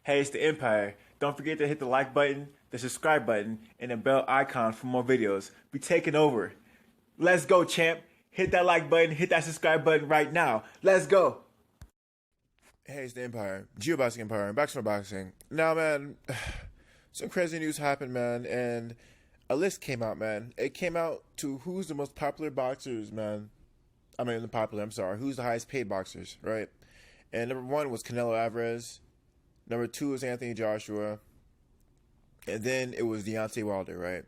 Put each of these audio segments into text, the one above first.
Hey, it's the Empire. Don't forget to hit the like button, the subscribe button, and the bell icon for more videos. We taking over. Let's go, champ. Hit that like button, hit that subscribe button right now. Let's go. Hey, it's the Empire, Geoboxing Empire, back for boxing. Now, man, some crazy news happened, man, and a list came out, man. It came out to who's the most popular boxers, man. Who's the highest paid boxers, right? And number one was Canelo Alvarez. Number two was Anthony Joshua. And then it was Deontay Wilder, right?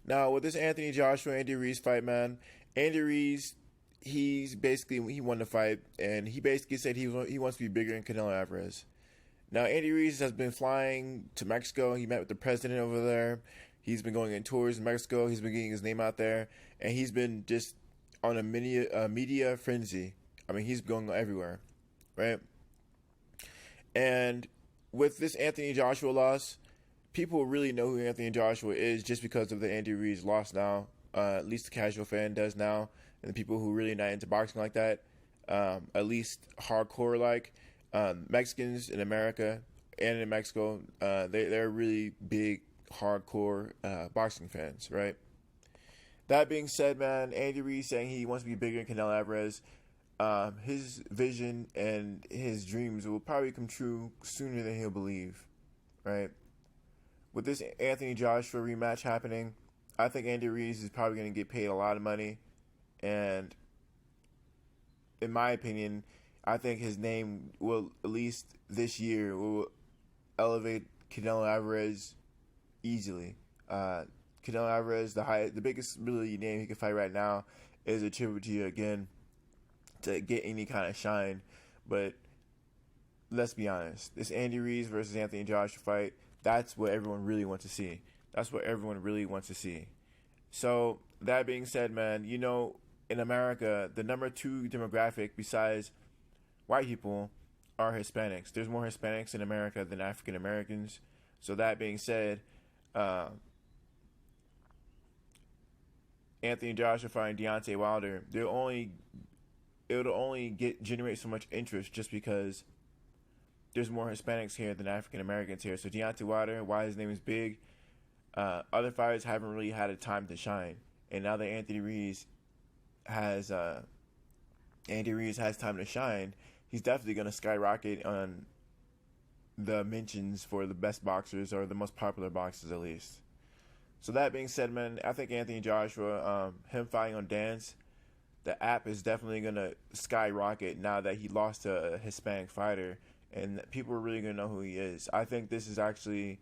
Now, with this Anthony Joshua Andy Ruiz fight, man, Andy Ruiz, he won the fight, and he basically said he wants to be bigger than Canelo Alvarez. Now, Andy Ruiz has been flying to Mexico. He met with the president over there. He's been going on tours in Mexico. He's been getting his name out there, and he's been just on a media frenzy. I mean, he's going everywhere, right? And with this Anthony Joshua loss, people really know who Anthony Joshua is just because of the Andy Ruiz loss now. At least the casual fan does now. And the people who really not into boxing like that, at least hardcore like, Mexicans in America and in Mexico, they're really big, hardcore boxing fans, right? That being said, man, Andy Ruiz saying he wants to be bigger than Canelo Alvarez. His vision and his dreams will probably come true sooner than he'll believe, right? With this Anthony Joshua rematch happening, I think Andy Ruiz is probably going to get paid a lot of money. And in my opinion, I think his name will, at least this year, will elevate Canelo Alvarez easily. Canelo Alvarez, the biggest really name he can fight right now, is a tribute to you again to get any kind of shine. But let's be honest, this Andy Ruiz versus Anthony Joshua fight, that's what everyone really wants to see. That's what everyone really wants to see. So that being said, man, in America, the number two demographic besides white people are Hispanics. There's more Hispanics in America than African Americans. So that being said, Anthony Joshua fighting Deontay Wilder, it'll only generate so much interest just because there's more Hispanics here than African Americans here. So Deontay Wilder, why his name is big, other fighters haven't really had a time to shine, and now that Andy Ruiz has time to shine, he's definitely going to skyrocket on the mentions for the best boxers or the most popular boxers at least. So that being said, man, I think Anthony Joshua, him fighting on Dance, the app is definitely going to skyrocket now that he lost to a Hispanic fighter, and people are really going to know who he is. I think this is actually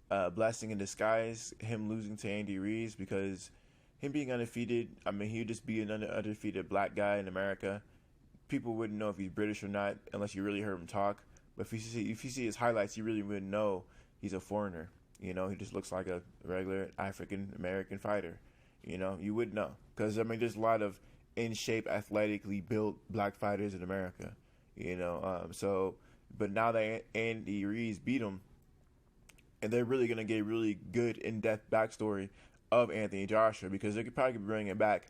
a blessing in disguise, him losing to Andy Ruiz, because him being undefeated, I mean, he'd just be an undefeated black guy in America. People wouldn't know if he's British or not unless you really heard him talk. But if you see his highlights, you really wouldn't know he's a foreigner. He just looks like a regular African American fighter. You wouldn't know, because there's a lot of in shape, athletically built black fighters in America. But now that Andy Ruiz beat him, and they're really gonna get a really good in-depth backstory of Anthony Joshua, because they could probably be running it back.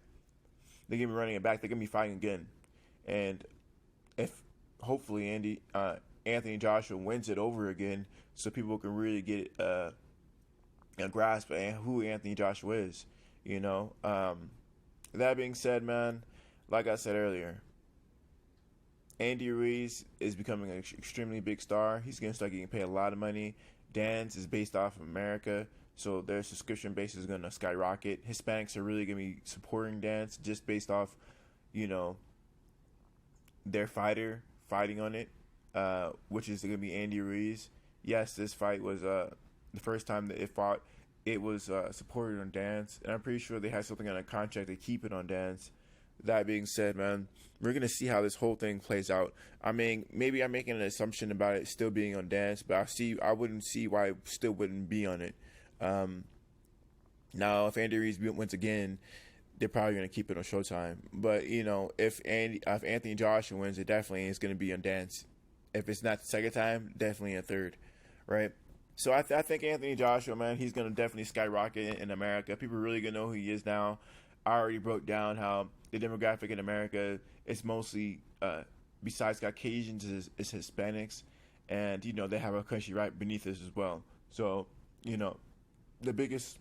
They're gonna be running it back. They're gonna be fighting again, and if hopefully Anthony Joshua wins it over again, so people can really get a grasp of who Anthony Joshua is. That being said, man, like I said earlier, Andy Ruiz is becoming an extremely big star. He's gonna start getting paid a lot of money. Dance is based off of America, so their subscription base is going to skyrocket. Hispanics are really going to be supporting Dance just based off, their fighter fighting on it, which is going to be Andy Ruiz. Yes, this fight was the first time that it fought. It was supported on Dance, and I'm pretty sure they had something on a contract to keep it on Dance. That being said, man, we're going to see how this whole thing plays out. I mean, maybe I'm making an assumption about it still being on Dance, but I wouldn't see why it still wouldn't be on it. Now, if Andy Ruiz wins again, they're probably going to keep it on Showtime. But, if Anthony Joshua wins, it definitely is going to be on Dance. If it's not the second time, definitely a third, right? So I think Anthony Joshua, man, he's going to definitely skyrocket in America. People are really going to know who he is now. I already broke down how the demographic in America is mostly, besides Caucasians, is Hispanics. and they have a country right beneath us as well. So the biggest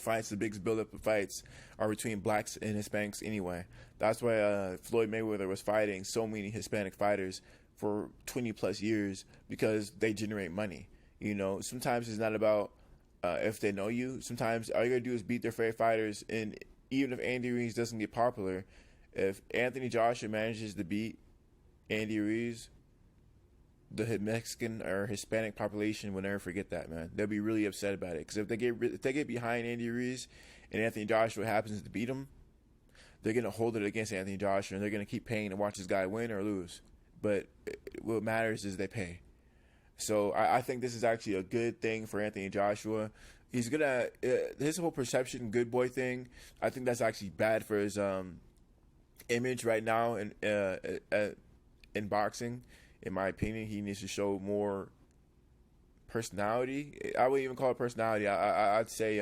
fights, the biggest buildup of fights are between blacks and Hispanics anyway. That's why Floyd Mayweather was fighting so many Hispanic fighters for 20 plus years, because they generate money. Sometimes it's not about if they know you. Sometimes all you gotta do is beat their favorite fighters, and even if Andy Ruiz doesn't get popular, if Anthony Joshua manages to beat Andy Ruiz, the Mexican or Hispanic population will never forget that, man. They'll be really upset about it, because if they get behind Andy Ruiz and Anthony Joshua happens to beat him, they're gonna hold it against Anthony Joshua, and they're gonna keep paying to watch this guy win or lose. But what matters is they pay. So I think this is actually a good thing for Anthony Joshua. He's gonna his whole perception good boy thing. I think that's actually bad for his image right now in boxing. In my opinion, he needs to show more personality. I wouldn't even call it personality. I'd say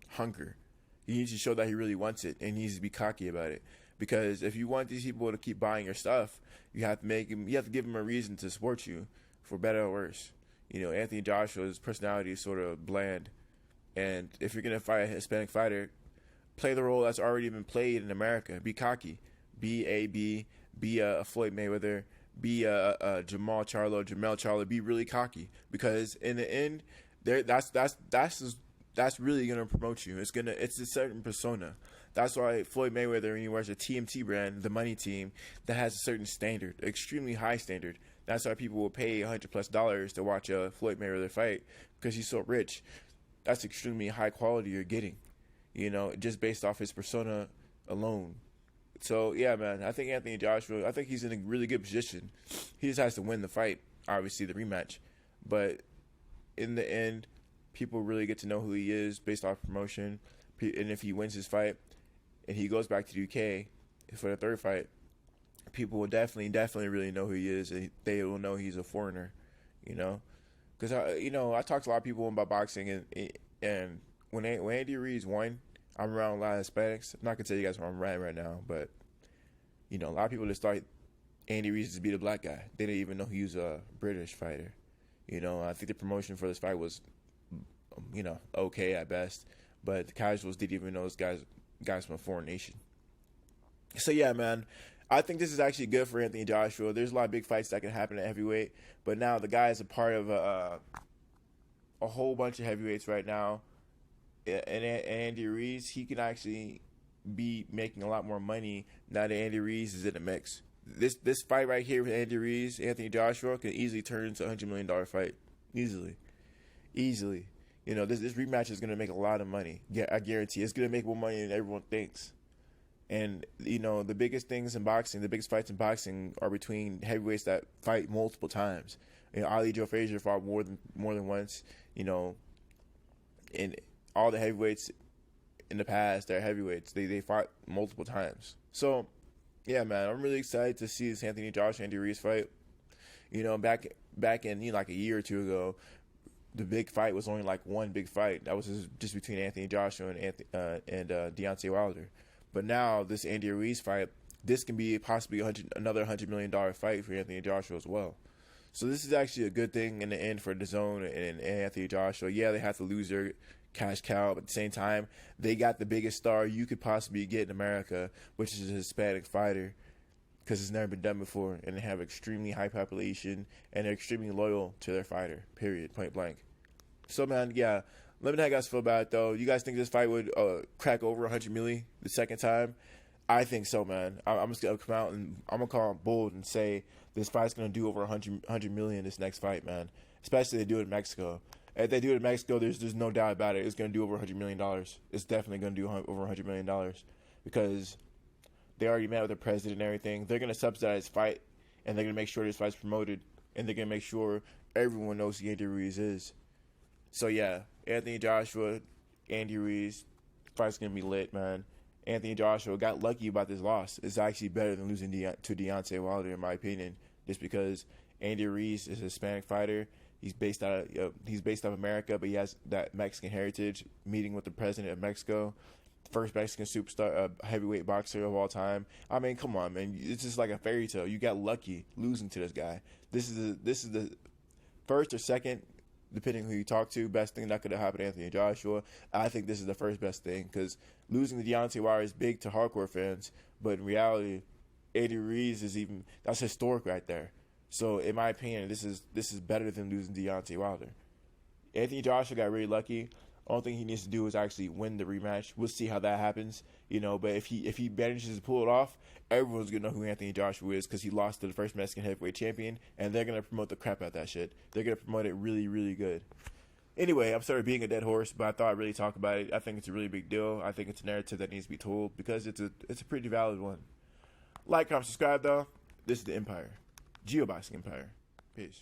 hunger. He needs to show that he really wants it, and he needs to be cocky about it. Because if you want these people to keep buying your stuff, you have to give them a reason to support you, for better or worse. Anthony Joshua's personality is sort of bland, and if you're gonna fight a Hispanic fighter, play the role that's already been played in America. Be cocky, be a Floyd Mayweather, be a Jamel Charlo. Be really cocky, because in the end, that's really gonna promote you. It's a certain persona. That's why Floyd Mayweather, when he wears a TMT brand, the money team, that has a certain standard, extremely high standard. That's why people will pay $100+ to watch a Floyd Mayweather fight, because he's so rich. That's extremely high quality you're getting, just based off his persona alone. So yeah, man, I think Anthony Joshua, I think he's in a really good position. He just has to win the fight, obviously the rematch, but in the end, people really get to know who he is based off promotion. And if he wins his fight and he goes back to the UK for the third fight, people will definitely really know who he is, and they will know he's a foreigner, because I talked to a lot of people about boxing, and when Andy Ruiz won, I'm around a lot of Hispanics. I'm not gonna tell you guys where I'm at right now, but a lot of people just thought Andy Ruiz to be the black guy. They didn't even know he was a British fighter. I think the promotion for this fight was okay at best, but the casuals didn't even know this guys from a foreign nation. So yeah, man, I think this is actually good for Anthony Joshua. There's a lot of big fights that can happen at heavyweight, but now the guy is a part of a whole bunch of heavyweights right now. And Andy Ruiz, he can actually be making a lot more money now that Andy Ruiz is in the mix. This fight right here with Andy Ruiz, Anthony Joshua, can easily turn into a $100 million fight. Easily. This rematch is going to make a lot of money. Yeah, I guarantee it's going to make more money than everyone thinks. And, the biggest things in boxing, the biggest fights in boxing are between heavyweights that fight multiple times. Ali Joe Frazier fought more than once, and all the heavyweights in the past, they're heavyweights. They fought multiple times. So, yeah, man, I'm really excited to see this Anthony Joshua Andy Ruiz fight. Back in like a year or two ago, the big fight was only like one big fight. That was just between Anthony Joshua and Deontay Wilder. But now this Andy Ruiz fight, this can be possibly another $100 million fight for Anthony Joshua as well. So this is actually a good thing in the end for DAZN and Anthony Joshua. Yeah, they have to lose their cash cow, but at the same time, they got the biggest star you could possibly get in America, which is a Hispanic fighter, because it's never been done before, and they have extremely high population, and they're extremely loyal to their fighter, period, point blank. So, man, yeah, let me know how you guys feel about it, though. You guys think this fight would crack over 100 million the second time? I think so, man. I'm just going to come out and I'm going to call it bold and say this fight's going to do over 100 million this next fight, man, especially if they do it in Mexico. If they do it in Mexico, there's no doubt about it. It's going to do over $100 million. It's definitely going to do over $100 million, because they already met with the president and everything. They're going to subsidize fight, and they're going to make sure this fight's promoted, and they're going to make sure everyone knows who Andy Ruiz is. So, yeah, Anthony Joshua, Andy Ruiz, fight's going to be lit, man. Anthony Joshua got lucky about this loss. It's actually better than losing to Deontay Wilder, in my opinion, just because Andy Ruiz is a Hispanic fighter. He's based out of America, but he has that Mexican heritage. Meeting with the president of Mexico, first Mexican superstar, heavyweight boxer of all time. I mean, come on, man. It's just like a fairy tale. You got lucky losing to this guy. This is the first or second, depending who you talk to, best thing that could have happened to Anthony Joshua. I think this is the first best thing because losing to Deontay Wilder is big to hardcore fans, but in reality, Andy Ruiz that's historic right there. So in my opinion, this is better than losing to Deontay Wilder. Anthony Joshua got really lucky. Only thing he needs to do is actually win the rematch. We'll see how that happens, But if he manages to pull it off, everyone's gonna know who Anthony Joshua is because he lost to the first Mexican heavyweight champion, and they're gonna promote the crap out of that shit. They're gonna promote it really, really good. Anyway, I'm sorry being a dead horse, but I thought I'd really talk about it. I think it's a really big deal. I think it's a narrative that needs to be told because it's a pretty valid one. Like, comment, subscribe though. This is the Empire, Geoboxing Empire. Peace.